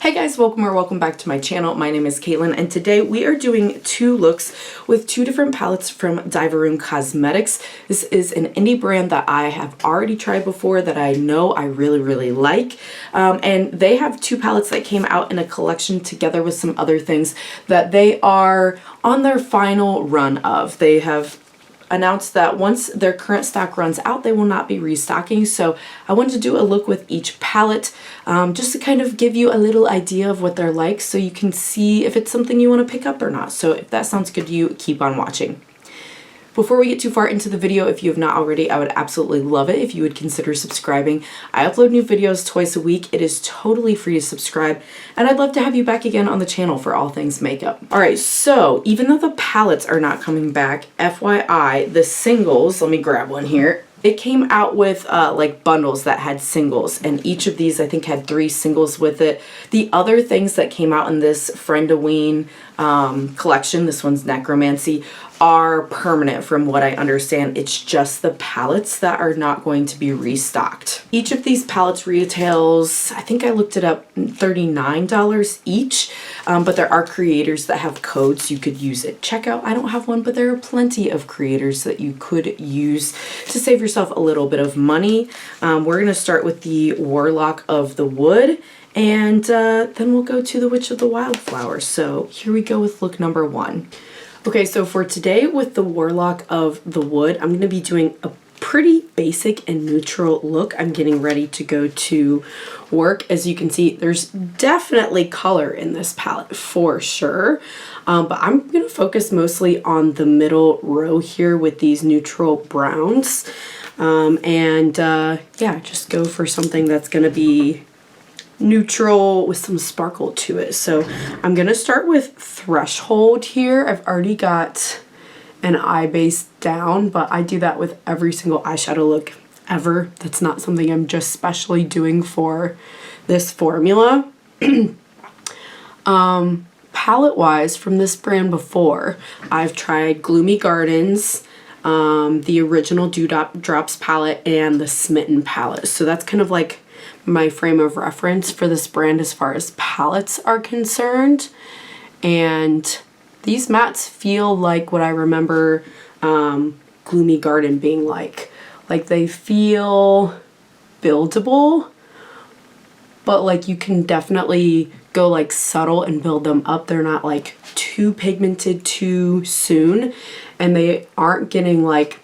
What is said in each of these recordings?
Hey guys, welcome back to my channel. My name is Caitlin and today we are doing two looks with two different palettes from Dieverune Cosmetics. This is an indie brand that I have already tried before that I know I really like. And they have two palettes that came out in a collection together with some other things that they are on their final run of. They have announced that once their current stock runs out, they will not be restocking. So I wanted to do a look with each palette just to kind of give you a little idea of what they're like so you can see if it's something you want to pick up or not. So if that sounds good to you, keep on watching. Before we get too far into the video, if you have not already, I would absolutely love it if you would consider subscribing. I upload new videos twice a week. It is totally free to subscribe, and I'd love to have you back again on the channel for all things makeup. Alright, so even though the palettes are not coming back, FYI, the singles, let me grab one here. It came out with like bundles that had singles, and each of these I think had 3 singles with it. The other things that came out in this Frandoween collection, this one's Necromancy, are permanent from what I understand. It's just the palettes that are not going to be restocked. Each of these palettes retails, I think I looked it up, $39 each, but there are creators that have codes you could use at checkout. I don't have one, but there are plenty of creators that you could use to save yourself a little bit of money. We're going to start with the Warlock of the Wood, and then we'll go to the Witch of the Wildflower. So here we go with look number 1. Okay, so for today with the Warlock of the Wood, I'm going to be doing a pretty basic and neutral look. I'm getting ready to go to work. As you can see, there's definitely color in this palette for sure, but I'm going to focus mostly on the middle row here with these neutral browns, yeah, just go for something that's going to be neutral with some sparkle to it. So I'm gonna start with Threshold here. I've already got an eye base down, but I do that with every single eyeshadow look ever. That's not something I'm just specially doing for this formula. Palette wise, from this brand before, I've tried Gloomy Gardens, the original Drops palette, and the Smitten palette. So that's kind of like my frame of reference for this brand as far as palettes are concerned. And these mattes feel like what I remember Gloomy Garden being like. Like they feel buildable, but like you can definitely go like subtle and build them up. They're not like too pigmented too soon, and they aren't getting like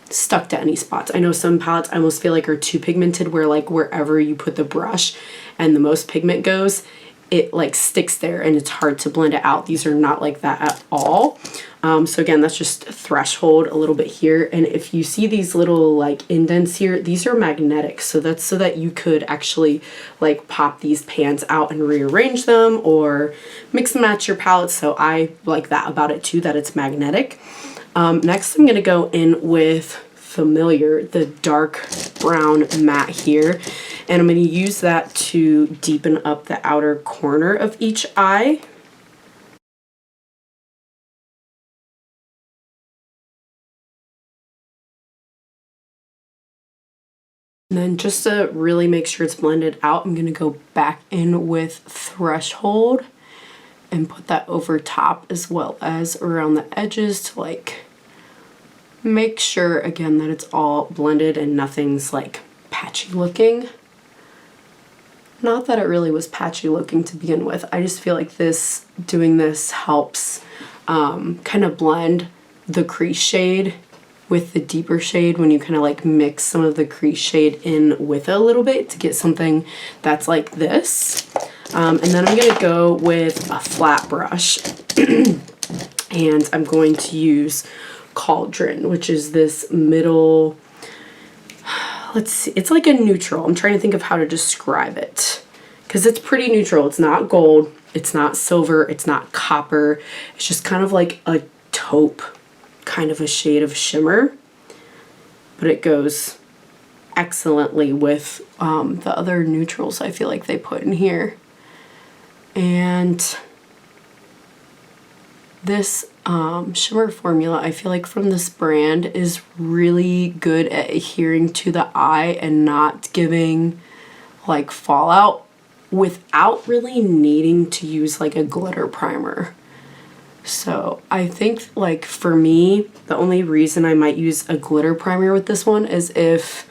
stuck to any spots. I know some palettes I almost feel like are too pigmented where like wherever you put the brush and the most pigment goes, it like sticks there and it's hard to blend it out. These are not like that at all. So again, that's just Threshold a little bit here. And if you see these little like indents here, these are magnetic. So that's so that you could actually like pop these pans out and rearrange them or mix and match your palettes. So I like that about it too, that it's magnetic. Next I'm going to go in with Familiar, the dark brown matte here, and I'm going to use that to deepen up the outer corner of each eye. And then just to really make sure it's blended out, I'm going to go back in with Threshold and put that over top as well as around the edges to like make sure again that it's all blended and nothing's like patchy looking. Not that it really was patchy looking to begin with. I just feel like doing this helps kind of blend the crease shade with the deeper shade when you kind of like mix some of the crease shade in with it a little bit to get something that's like this. And then I'm going to go with a flat brush and I'm going to use Cauldron, which is this middle, let's see, it's like a neutral. I'm trying to think of how to describe it because it's pretty neutral. It's not gold, it's not silver, it's not copper. It's just kind of like a taupe, kind of a shade of shimmer, but it goes excellently with the other neutrals I feel like they put in here. And this shimmer formula, I feel like from this brand, is really good at adhering to the eye and not giving like fallout without really needing to use like a glitter primer. So I think like for me, the only reason I might use a glitter primer with this one is if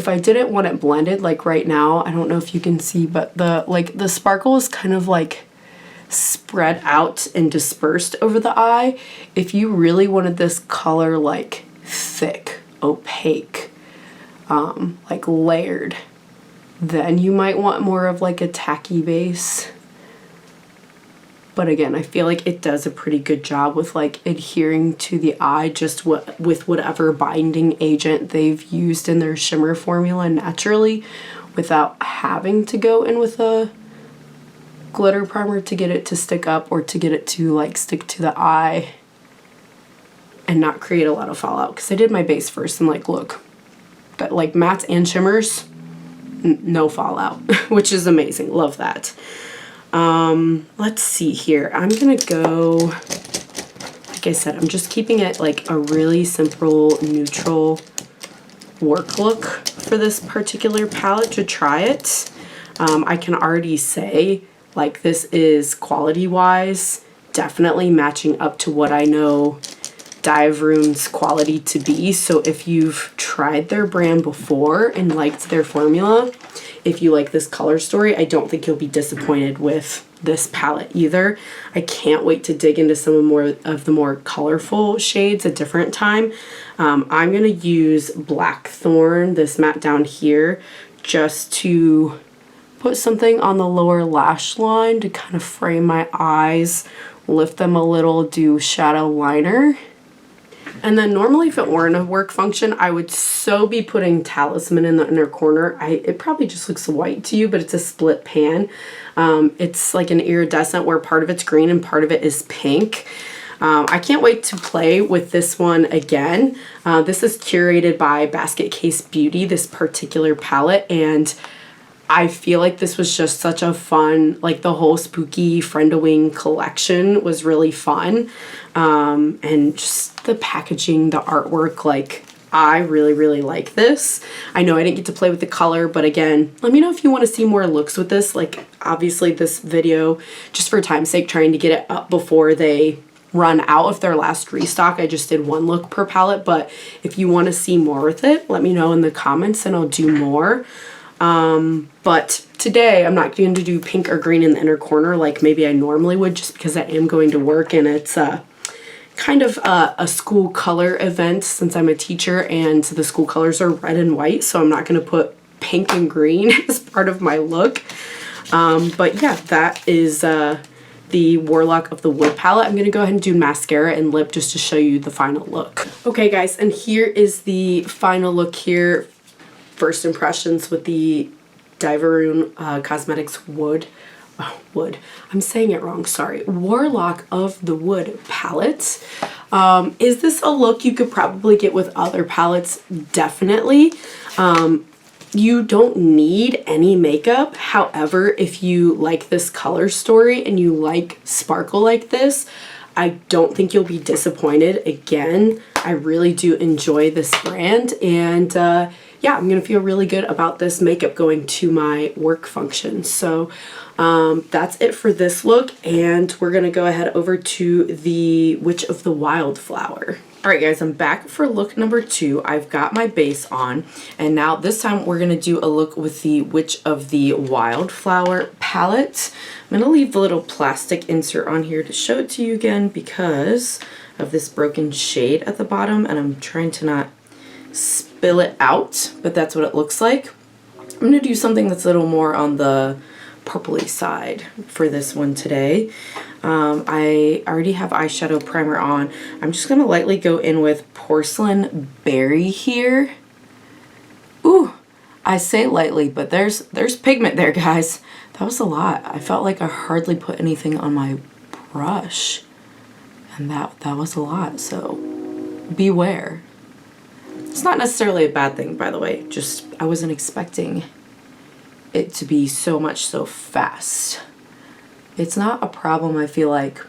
I didn't want it blended, like right now, I don't know if you can see, but the sparkle is kind of like spread out and dispersed over the eye. If you really wanted this color like thick, opaque, like layered, then you might want more of like a tacky base. But again, I feel like it does a pretty good job with like adhering to the eye just with whatever binding agent they've used in their shimmer formula naturally, without having to go in with a glitter primer to get it to stick up or to get it to like stick to the eye and not create a lot of fallout. Because I did my base first and like look, that like mattes and shimmers, no fallout, which is amazing. Love that. Let's see here. I'm gonna go, like I said, I'm just keeping it like a really simple neutral work look for this particular palette to try it. I can already say like this is quality wise definitely matching up to what I know Dieverune's quality to be. So if you've tried their brand before and liked their formula, if you like this color story, I don't think you'll be disappointed with this palette either. I can't wait to dig into some of the more colorful shades a different time. I'm going to use Blackthorn, this matte down here, just to put something on the lower lash line to kind of frame my eyes, lift them a little, do shadow liner. And then normally if it weren't a work function, I would so be putting Talisman in the inner corner. It probably just looks white to you, but it's a split pan. It's like an iridescent where part of it's green and part of it is pink. I can't wait to play with this one again. This is curated by Basket Case Beauty, this particular palette, and I feel like this was just such a fun, like the whole spooky Frandoween collection was really fun. And just the packaging, the artwork, like I really, really like this. I know I didn't get to play with the color, but again, let me know if you want to see more looks with this. Like obviously this video, just for time's sake, trying to get it up before they run out of their last restock. I just did one look per palette, but if you want to see more with it, let me know in the comments and I'll do more. But today I'm not going to do pink or green in the inner corner like maybe I normally would, just because I am going to work and it's kind of a school color event since I'm a teacher and the school colors are red and white, so I'm not going to put pink and green as part of my look. But yeah, that is the Warlock of the Wood palette. I'm going to go ahead and do mascara and lip just to show you the final look. Okay guys, and here is the final look here. First impressions with the Dieverune Cosmetics Wood. I'm saying it wrong, sorry. Warlock of the Wood palette. Is this a look you could probably get with other palettes? Definitely. You don't need any makeup. However, if you like this color story and you like sparkle like this, I don't think you'll be disappointed. Again, I really do enjoy this brand, and yeah, I'm gonna feel really good about this makeup going to my work function. So that's it for this look, and we're gonna go ahead over to the Witch of the Wildflower. All right guys, I'm back for look number 2. I've got my base on, and now this time we're gonna do a look with the Witch of the Wildflower palette. I'm gonna leave the little plastic insert on here to show it to you again because of this broken shade at the bottom, and I'm trying to not spill it out, but that's what it looks like. I'm gonna do something that's a little more on the purpley side for this one today. I already have eyeshadow primer on. I'm just gonna lightly go in with Porcelain Berry here. Ooh, I say lightly, but there's pigment there, guys. That was a lot. I felt like I hardly put anything on my brush, and that was a lot, so beware. It's not necessarily a bad thing, by the way, just I wasn't expecting it to be so much so fast. It's not a problem, I feel like.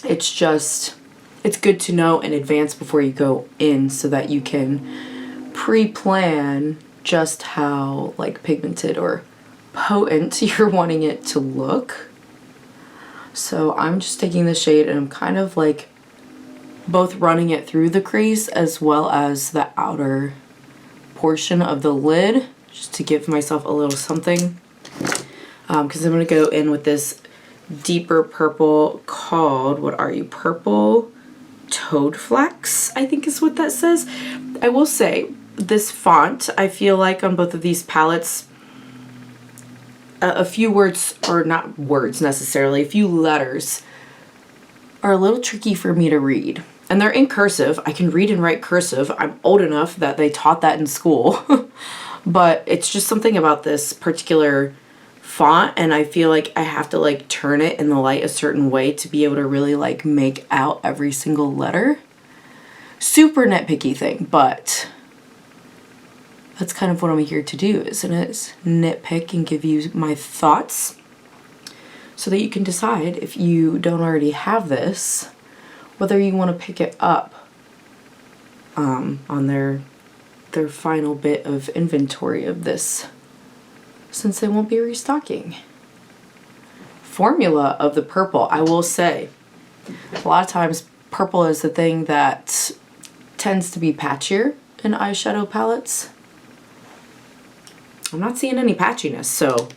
It's just, it's good to know in advance before you go in so that you can pre-plan just how like pigmented or potent you're wanting it to look. So I'm just taking the shade and I'm kind of like both running it through the crease as well as the outer portion of the lid, just to give myself a little something. Because I'm going to go in with this deeper purple called, what are you, Purple Toad Flax, I think is what that says. I will say, this font, I feel like on both of these palettes, a few words, or not words necessarily, a few letters are a little tricky for me to read. And they're in cursive. I can read and write cursive. I'm old enough that they taught that in school. But it's just something about this particular font, and I feel like I have to like turn it in the light a certain way to be able to really like make out every single letter. Super nitpicky thing, but that's kind of what I'm here to do, isn't it? Nitpick and give you my thoughts so that you can decide, if you don't already have this, whether you want to pick it up on their final bit of inventory of this, since they won't be restocking. Formula of the purple, I will say, a lot of times purple is the thing that tends to be patchier in eyeshadow palettes. I'm not seeing any patchiness, so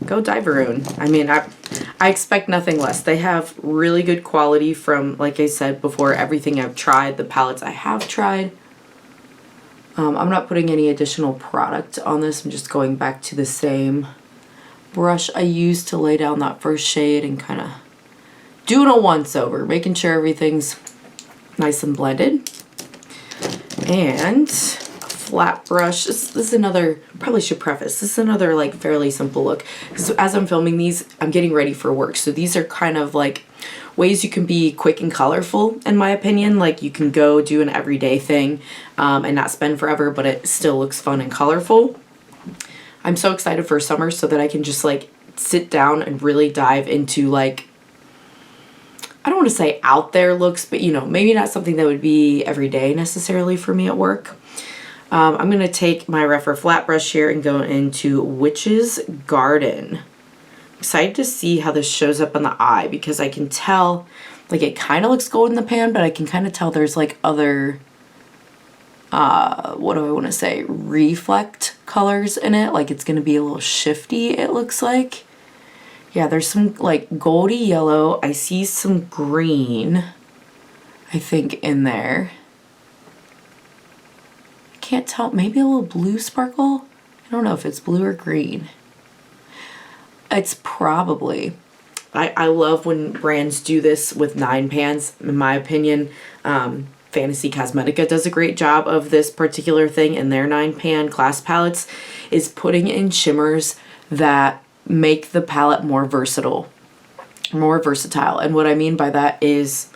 go Dieverune. I mean, I expect nothing less. They have really good quality from, like I said before, everything I've tried, the palettes I have tried. I'm not putting any additional product on this. I'm just going back to the same brush I used to lay down that first shade and kind of doing a once over, making sure everything's nice and blended. And a flat brush. This is another, probably should preface, this is another like fairly simple look. Because as I'm filming these, I'm getting ready for work. So these are kind of like ways you can be quick and colorful, in my opinion. Like you can go do an everyday thing and not spend forever, but it still looks fun and colorful. I'm so excited for summer so that I can just like sit down and really dive into like, I don't want to say out there looks, but you know, maybe not something that would be every day necessarily for me at work. I'm going to take my Rephr flat brush here and go into Witch's Garden. Excited to see how this shows up on the eye, because I can tell, like, it kind of looks gold in the pan, but I can kind of tell there's like other, what do I want to say, reflect colors in it. Like it's going to be a little shifty, it looks like. Yeah, there's some like goldy yellow. I see some green, I think, in there. I can't tell, maybe a little blue sparkle. I don't know if it's blue or green. It's probably, I love when brands do this with 9 pans, in my opinion. Fantasy Cosmetica does a great job of this particular thing in their 9 pan class palettes, is putting in shimmers that make the palette more versatile. And what I mean by that is,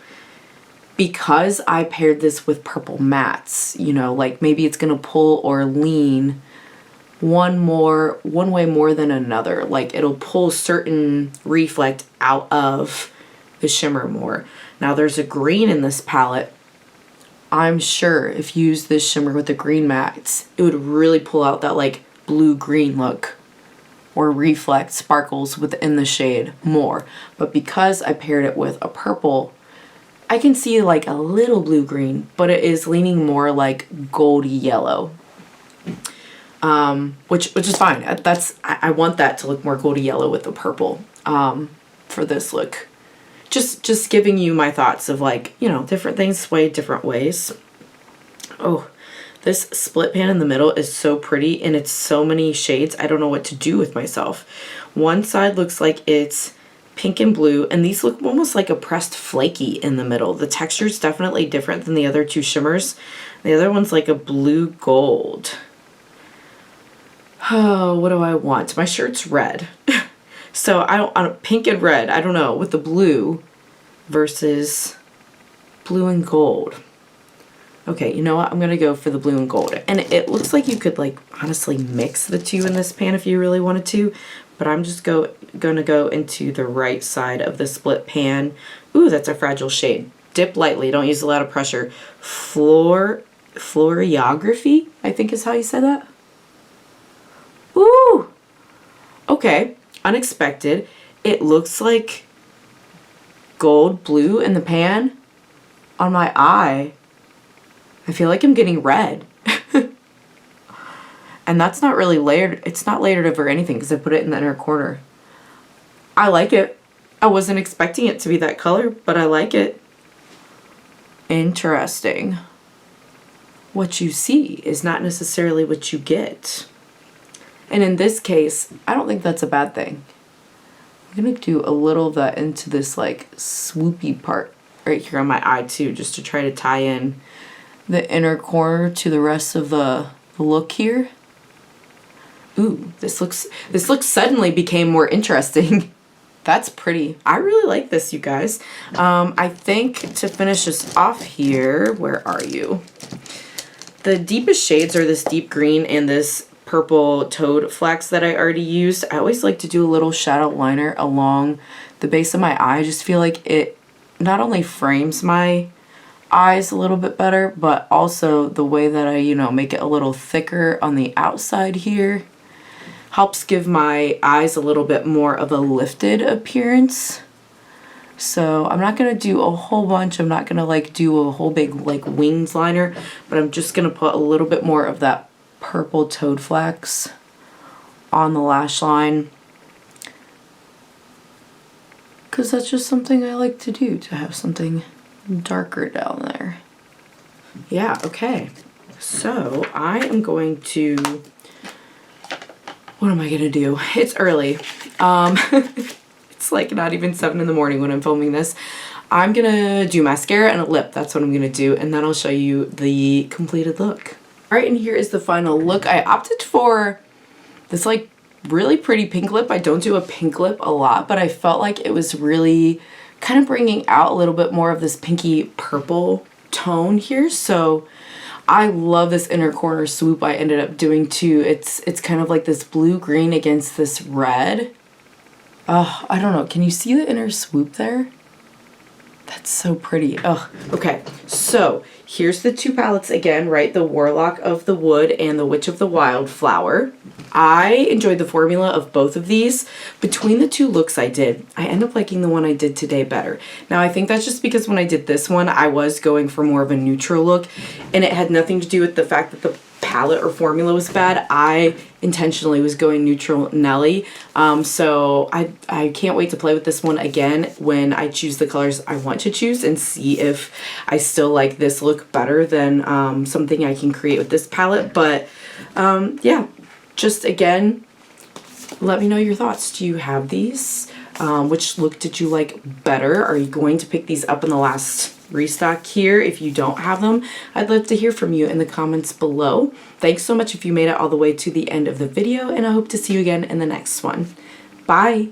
because I paired this with purple mattes, you know, like maybe it's going to pull or lean one way more than another. Like it'll pull certain reflect out of the shimmer more. Now there's a green in this palette. I'm sure if you use this shimmer with the green mattes, it would really pull out that like blue-green look or reflect sparkles within the shade more. But because I paired it with a purple, I can see like a little blue-green, but it is leaning more like goldy yellow. Which is fine. I want that to look more goldy yellow with the purple for this look. Just giving you my thoughts of like, you know, different things sway different ways. Oh, this split pan in the middle is so pretty, and it's so many shades. I don't know what to do with myself. One side looks like it's pink and blue, and these look almost like a pressed flaky in the middle. The texture is definitely different than the other two shimmers. The other one's like a blue gold. Oh, what do I want? My shirt's red. So on pink and red, I don't know, with the blue versus blue and gold. Okay, you know what? I'm going to go for the blue and gold. And it looks like you could like honestly mix the two in this pan if you really wanted to. But I'm just going to go into the right side of the split pan. Ooh, that's a fragile shade. Dip lightly. Don't use a lot of pressure. Floriography, I think is how you say that. Ooh, Okay, unexpected. It looks like gold blue in the pan on my eye. I feel like I'm getting red. And that's not really layered. It's not layered over anything because I put it in the inner corner. I like it. I wasn't expecting it to be that color, but I like it. Interesting. What you see is not necessarily what you get. And in this case, I don't think that's a bad thing. I'm going to do a little of that into this like swoopy part right here on my eye too, just to try to tie in the inner corner to the rest of the look here. Ooh, this looks suddenly became more interesting. That's pretty. I really like this, you guys. I think to finish this off here, where are you? The deepest shades are this deep green and this purple toad flax that I already used. I always like to do a little shadow liner along the base of my eye. I just feel like it not only frames my eyes a little bit better, but also the way that I, make it a little thicker on the outside here helps give my eyes a little bit more of a lifted appearance. So I'm not going to do a whole bunch. I'm not going to like do a whole big like wings liner, but I'm just going to put a little bit more of that purple toad flax on the lash line. Because that's just something I like to do, to have something darker down there. Yeah, okay. So I am going to, what am I gonna do? It's early. It's like not even 7 in the morning when I'm filming this. I'm gonna do mascara and a lip. That's what I'm gonna do. And then I'll show you the completed look. All right, and here is the final look. I opted for this like really pretty pink lip. I don't do a pink lip a lot, but I felt like it was really kind of bringing out a little bit more of this pinky purple tone here. So I love this inner corner swoop I ended up doing too. It's kind of like this blue green against this red. Oh, I don't know. Can you see the inner swoop there? That's so pretty. Oh, okay. So here's the two palettes again, right? The Warlock of the Wood and the Witch of the Wildflower. I enjoyed the formula of both of these. Between the two looks I did, I end up liking the one I did today better. Now I think that's just because when I did this one, I was going for more of a neutral look, and it had nothing to do with the fact that the palette or formula was bad. I intentionally was going neutral Nelly. So I can't wait to play with this one again when I choose the colors I want to choose and see if I still like this look better than something I can create with this palette. But yeah, just again, let me know your thoughts. Do you have these? Which look did you like better? Are you going to pick these up in the last restock here? If you don't have them, I'd love to hear from you in the comments below. Thanks so much if you made it all the way to the end of the video, and I hope to see you again in the next one. Bye!